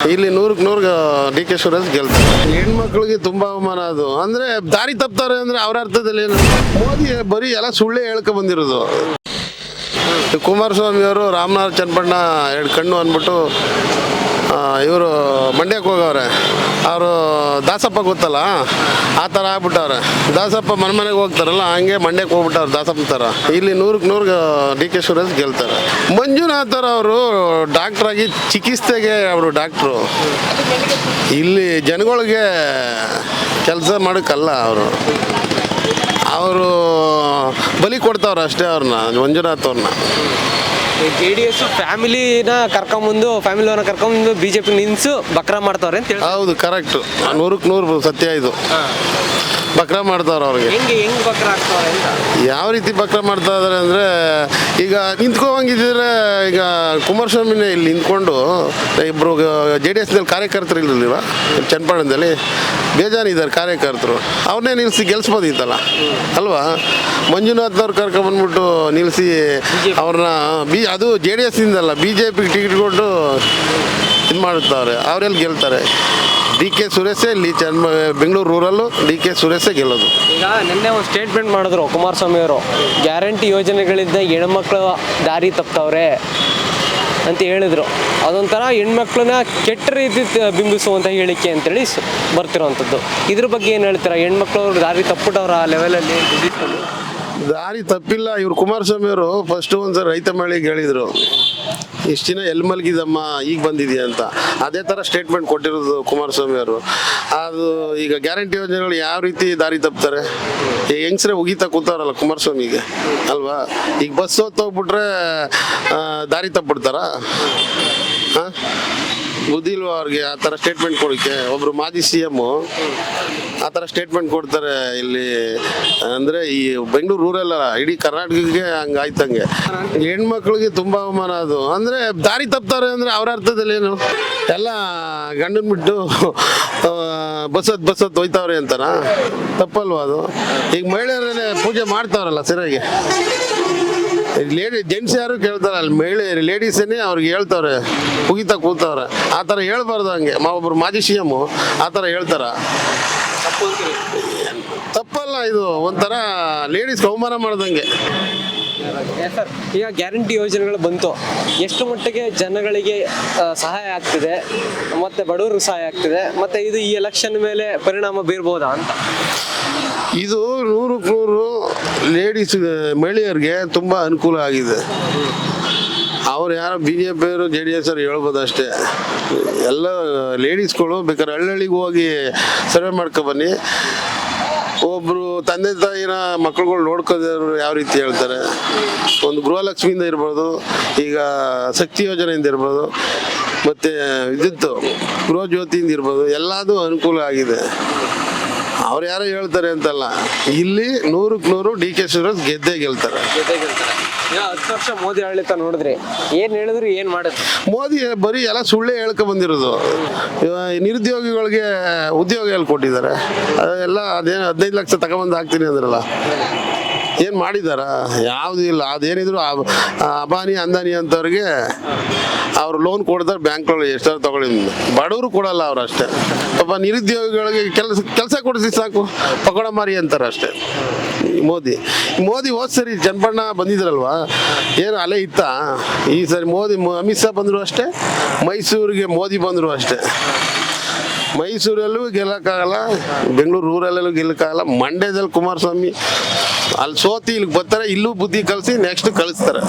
ಇಲ್ಲಿ 100ಕ್ಕೆ 100 D K Shivraj ಗೆಲ್ತಾರೆ. ಹೆಣ್ಮಕ್ಳಿಗೆ ತುಂಬಾ ಅವಮಾನ ಅದು. ಅಂದ್ರೆ ದಾರಿ ತಪ್ತಾರೆ ಅಂದ್ರೆ ಅವ್ರ ಅರ್ಥದಲ್ಲಿ ಏನು? ಮೋದಿ ಬರೀ ಎಲ್ಲ ಸುಳ್ಳೆ ಹೇಳ್ಕೊ ಬಂದಿರೋದು. ಕುಮಾರಸ್ವಾಮಿ ಅವರು ರಾಮನಾಥ್ ಚನ್ನಪಣ್ಣ ಎರಡು ಕಣ್ಣು ಅಂದ್ಬಿಟ್ಟು ಇವರು ಮಂಡ್ಯಕ್ಕೆ ಹೋಗವ್ರೆ. ಅವರು ದಾಸಪ್ಪ ಗೊತ್ತಲ್ಲ, ಆ ಥರ ಆಗ್ಬಿಟ್ಟವ್ರೆ. ದಾಸಪ್ಪ ಮನೆಗೆ ಹೋಗ್ತಾರಲ್ಲ, ಹಂಗೆ ಮಂಡ್ಯಕ್ಕೆ ಹೋಗ್ಬಿಟ್ಟವ್ರು ದಾಸಪ್ಪ ಥರ. ಇಲ್ಲಿ 100ಕ್ಕೆ 100 ಡಿ ಕೆ ಶಿವರಾಜ್ ಗೆಲ್ತಾರೆ. ಮಂಜುನಾಥ್ ಅವರು ಡಾಕ್ಟ್ರಾಗಿ ಚಿಕಿತ್ಸೆಗೆ ಅವರು ಡಾಕ್ಟ್ರು. ಇಲ್ಲಿ ಜನಗಳಿಗೆ ಕೆಲಸ ಮಾಡೋಕ್ಕಲ್ಲ, ಅವರು ಬಲಿ ಕೊಡ್ತಾವ್ರೆ ಅಷ್ಟೇ ಅವ್ರನ್ನ, ಮಂಜುನಾಥ್ ಅವ್ರನ್ನ. JDS ಫ್ಯಾಮಿಲಿನ ಕರ್ಕೊಂಬಂದು BJP ನಿನ್ಸು ಬಕ್ರಾ ಮಾಡ್ತಾವ್ರೆ ಅಂತ ಹೇಳಿ. ಹೌದು, ಕರೆಕ್ಟು. 100ಕ್ಕೆ 100 ಸತ್ಯ ಇದು. ಬಕ್ರಾ ಮಾಡ್ತಾವ್ರೆ ಅವ್ರಿಗೆ. ಹೆಂಗೆ ಬಕ್ರಾ ಆಗ್ತಾವ್ರೆ ಅಂತ? ಯಾವ ರೀತಿ ಬಕ್ರಾ ಮಾಡ್ತಾ ಇದಾರೆ ಅಂದರೆ, ಈಗ ನಿಂತ್ಕೊಂಗಿದ್ರೆ, ಈಗ ಕುಮಾರಸ್ವಾಮಿನೇ ಇಲ್ಲಿ ನಿಂತ್ಕೊಂಡು ಇಬ್ಬರು JDSನಲ್ಲಿ ಕಾರ್ಯಕರ್ತರು ಇರಲಿಲ್ವ ಚನ್ನಪಟ್ಟಣದಲ್ಲಿ? ಬೇಜಾನಿದ್ದಾರೆ ಕಾರ್ಯಕರ್ತರು, ಅವ್ರನ್ನೇ ನಿಲ್ಲಿಸಿ ಗೆಲ್ಸ್ಬೋದಿತ್ತಲ್ಲ ಅಲ್ವಾ? ಮಂಜುನಾಥ್ನವ್ರು ಕರ್ಕೊಂಡ್ಬಂದ್ಬಿಟ್ಟು ನಿಲ್ಲಿಸಿ ಅವ್ರನ್ನ ಅದು JDSನಿಂದಲ್ಲ BJPಗೆ ಟಿಕೆಟ್ ಕೊಟ್ಟು ಇದು ಮಾಡುತ್ತವ್ರೆ. ಅವರೆಲ್ಲಿ ಗೆಲ್ತಾರೆ? ಡಿ ಕೆ ಸುರೇಶೇ ಇಲ್ಲಿ ಬೆಂಗಳೂರು ರೂರಲ್ಲು ಡಿ ಕೆ ಸುರೇಶೇ ಗೆಲ್ಲೋದು. ಈಗ ನಿನ್ನೆ ಒಂದು ಸ್ಟೇಟ್ಮೆಂಟ್ ಮಾಡಿದ್ರು ಕುಮಾರಸ್ವಾಮಿ ಅವರು, ಗ್ಯಾರಂಟಿ ಯೋಜನೆಗಳಿಂದ ಹೆಣ್ಮಕ್ಳು ದಾರಿ ತಪ್ತವ್ರೆ ಅಂತ ಹೇಳಿದ್ರು. ಅದೊಂಥರ ಹೆಣ್ಮಕ್ಳನ್ನ ಕೆಟ್ಟ ರೀತಿ ಬಿಂಬಿಸುವಂಥ ಹೇಳಿಕೆ ಅಂತೇಳಿ ಬರ್ತಿರೋವಂಥದ್ದು. ಇದ್ರ ಬಗ್ಗೆ ಏನು ಹೇಳ್ತೀರಾ? ಹೆಣ್ಮಕ್ಳು ದಾರಿ ತಪ್ಪಿಟ್ಟವ್ರ ಆ ಲೆವೆಲಲ್ಲಿ? ದಾರಿ ತಪ್ಪಿಲ್ಲ. ಇವ್ರು ಕುಮಾರಸ್ವಾಮಿ ಅವರು ಫಸ್ಟ್ ಒಂದ್ಸಲ ರೈತ ಮಳಿಗೆ ಹೇಳಿದ್ರು, ಇಷ್ಟು ದಿನ ಎಲ್ಲಿ ಮಲಗಿದಮ್ಮ ಈಗ ಬಂದಿದೆಯಾ ಅಂತ. ಅದೇ ಥರ ಸ್ಟೇಟ್ಮೆಂಟ್ ಕೊಟ್ಟಿರೋದು ಕುಮಾರಸ್ವಾಮಿ ಅವರು. ಅದು ಈಗ ಗ್ಯಾರಂಟಿ ಯೋಜನೆಗಳು ಯಾವ ರೀತಿ ದಾರಿ ತಪ್ತಾರೆ? ಈಗ ಹೆಂಗಸ್ರೆ ಉಗಿತಾ ಕೂತಾರಲ್ಲ ಕುಮಾರಸ್ವಾಮಿಗೆ ಅಲ್ವಾ? ಈಗ ಬಸ್ ಹೋಗ್ಬಿಟ್ರೆ ದಾರಿ ತಪ್ಪಿಡ್ತಾರ? ಹಾಂ, ಬುದ್ಧಿ ಇಲ್ವಾ ಅವ್ರಿಗೆ ಆ ಥರ ಸ್ಟೇಟ್ಮೆಂಟ್ ಕೊಡೋಕ್ಕೆ? ಒಬ್ಬರು ಮಾಜಿ CM ಆ ಥರ ಸ್ಟೇಟ್ಮೆಂಟ್ ಕೊಡ್ತಾರೆ ಇಲ್ಲಿ ಅಂದರೆ ಈ ಬೆಂಗಳೂರು ರೂರಲ್ಲ, ಇಡೀ ಕರ್ನಾಟಕಕ್ಕೆ ಹಂಗೆ ಆಯ್ತಂಗೆ. ಹೆಣ್ಮಕ್ಳಿಗೆ ತುಂಬ ಅವಮಾನ ಅದು. ಅಂದರೆ ದಾರಿ ತಪ್ತಾರೆ ಅಂದರೆ ಅವ್ರ ಅರ್ಥದಲ್ಲಿ ಏನು? ಎಲ್ಲ ಗಂಡನ ಬಿಟ್ಟು ಬಸ್ ಒಯ್ತಾವ್ರೆ ಅಂತಾರ? ತಪ್ಪಲ್ವಾ ಅದು? ಈಗ ಮಹಿಳೆಯರನ್ನೇ ಪೂಜೆ ಮಾಡ್ತಾವ್ರಲ್ಲ ಸರಿಯಾಗಿ. ಜೆಂಟ್ಸ್ ಯಾರು ಕೇಳ್ತಾರಲ್ಲ, ಲೇಡೀಸೇನೆ ಅವ್ರಿಗೆ ಹೇಳ್ತಾವ್ರೆ, ಮುಗಿತಾ ಕೂತವ್ರೆ. ಆ ಥರ ಹೇಳ್ಬಾರ್ದು. ಹಂಗೆ ಒಬ್ಬರು ಮಾಜಿ CM ಆ ಥರ ಹೇಳ್ತಾರ? ತಪ್ಪಲ್ಲ ಇದು. ಒಂಥರ ಲೇಡೀಸ್ಗೆ ಅವಮಾನ ಮಾಡ್ದಂಗೆ. ಈಗ ಗ್ಯಾರಂಟಿ ಯೋಜನೆಗಳು ಬಂತು, ಎಷ್ಟು ಮಟ್ಟಿಗೆ ಜನಗಳಿಗೆ ಸಹಾಯ ಆಗ್ತಿದೆ, ಮತ್ತೆ ಬಡವರಿಗೆ ಸಹಾಯ ಆಗ್ತಿದೆ, ಮತ್ತೆ ಇದು ಈ ಎಲೆಕ್ಷನ್ ಮೇಲೆ ಪರಿಣಾಮ ಬೀರ್ಬೋದಾ ಅಂತ? ಇದು 100ಕ್ಕೆ 100 ಲೇಡೀಸ್ ಮಹಿಳೆಯರಿಗೆ ತುಂಬ ಅನುಕೂಲ ಆಗಿದೆ. ಅವ್ರು ಯಾರೋ BJP ಅವರು JDS ಅವರು ಹೇಳ್ಬೋದು ಅಷ್ಟೇ. ಎಲ್ಲ ಲೇಡೀಸ್ಗಳು ಬೇಕಾದ್ರೆ ಹಳ್ಳಿಗೆ ಹೋಗಿ ಸರ್ವೆ ಮಾಡ್ಕೊಬನ್ನಿ. ಒಬ್ಬರು ತಂದೆ ತಾಯಿನ ಮಕ್ಕಳುಗಳು ನೋಡ್ಕೋದ್ರು ಯಾವ ರೀತಿ ಹೇಳ್ತಾರೆ. ಒಂದು ಗೃಹಲಕ್ಷ್ಮಿಯಿಂದ ಇರ್ಬೋದು, ಈಗ ಶಕ್ತಿ ಯೋಜನೆಯಿಂದ ಇರ್ಬೋದು, ಮತ್ತು ವಿದ್ಯುತ್ ಗೃಹ ಜ್ಯೋತಿಯಿಂದ ಇರ್ಬೋದು, ಎಲ್ಲದೂ ಅನುಕೂಲ ಆಗಿದೆ. ಅವ್ರು ಯಾರೋ ಹೇಳ್ತಾರೆ ಅಂತಲ್ಲ, ಇಲ್ಲಿ 100ಕ್ಕೆ 100 ಡಿ ಕೆ ಶಿವರಾಜ್ ಗೆದ್ದೇ ಗೆಲ್ತಾರೆ. 10 ವರ್ಷ ಮೋದಿ ಆಡಳಿತ ನೋಡಿದ್ರಿ, ಏನ್ ಹೇಳಿದ್ರು ಏನ್ ಮಾಡುತ್ತೆ? ಮೋದಿ ಬರೀ ಎಲ್ಲ ಸುಳ್ಳೆ ಹೇಳ್ಕೊ ಬಂದಿರೋದು. ನಿರುದ್ಯೋಗಿಗಳಿಗೆ ಉದ್ಯೋಗ ಎಲ್ಲಿ ಕೊಟ್ಟಿದ್ದಾರೆ? ಎಲ್ಲ ಅದೇನು 15 ಲಕ್ಷ ತಗೊಂಬಂದು ಹಾಕ್ತೀನಿ ಅಂದ್ರಲ್ಲ, ಏನು ಮಾಡಿದಾರ? ಯಾವುದೂ ಇಲ್ಲ. ಅದೇನಿದ್ರು ಅಬಾನಿ ಅಂದಾನಿ ಅಂತವ್ರಿಗೆ ಅವ್ರು ಲೋನ್ ಕೊಡ್ತಾರೆ ಬ್ಯಾಂಕ್ಗಳಲ್ಲಿ, ಎಷ್ಟಾದ್ರು ತಗೊಳ್ಳಿ. ಬಡವರು ಕೊಡಲ್ಲ ಅವ್ರು ಅಷ್ಟೇ. ಪಾಪ ನಿರುದ್ಯೋಗಿಗಳಿಗೆ ಕೆಲಸ ಕೊಡಿಸಿ ಸಾಕು, ಪಕೋಡ ಮಾರಿ ಅಂತಾರೆ ಅಷ್ಟೇ. ಮೋದಿ ಹೋದ್ ಸರಿ ಚನ್ನಪಣ್ಣ ಬಂದಿದ್ರಲ್ವಾ, ಏನು ಅಲೆ ಇತ್ತ? ಈ ಸರಿ ಅಮಿತ್ ಶಾ ಬಂದರು ಅಷ್ಟೇ, ಮೈಸೂರಿಗೆ ಮೋದಿ ಬಂದರು ಅಷ್ಟೇ. ಮೈಸೂರಲ್ಲೂ ಗೆಲ್ಲಕ್ಕಾಗಲ್ಲ, ಬೆಂಗಳೂರು ರೂರಲ್ಲೂ ಗೆಲ್ಲಕ್ಕಾಗಲ್ಲ. ಮಂಡ್ಯದಲ್ಲಿ ಕುಮಾರಸ್ವಾಮಿ ಅಲ್ಲಿ ಸೋತಿ ಇಲ್ಲಿಗೆ ಬರ್ತಾರೆ, ಇಲ್ಲೂ ಬುದ್ಧಿ ಕಲಿಸಿ ನೆಕ್ಸ್ಟ್ ಕಳಿಸ್ತಾರೆ.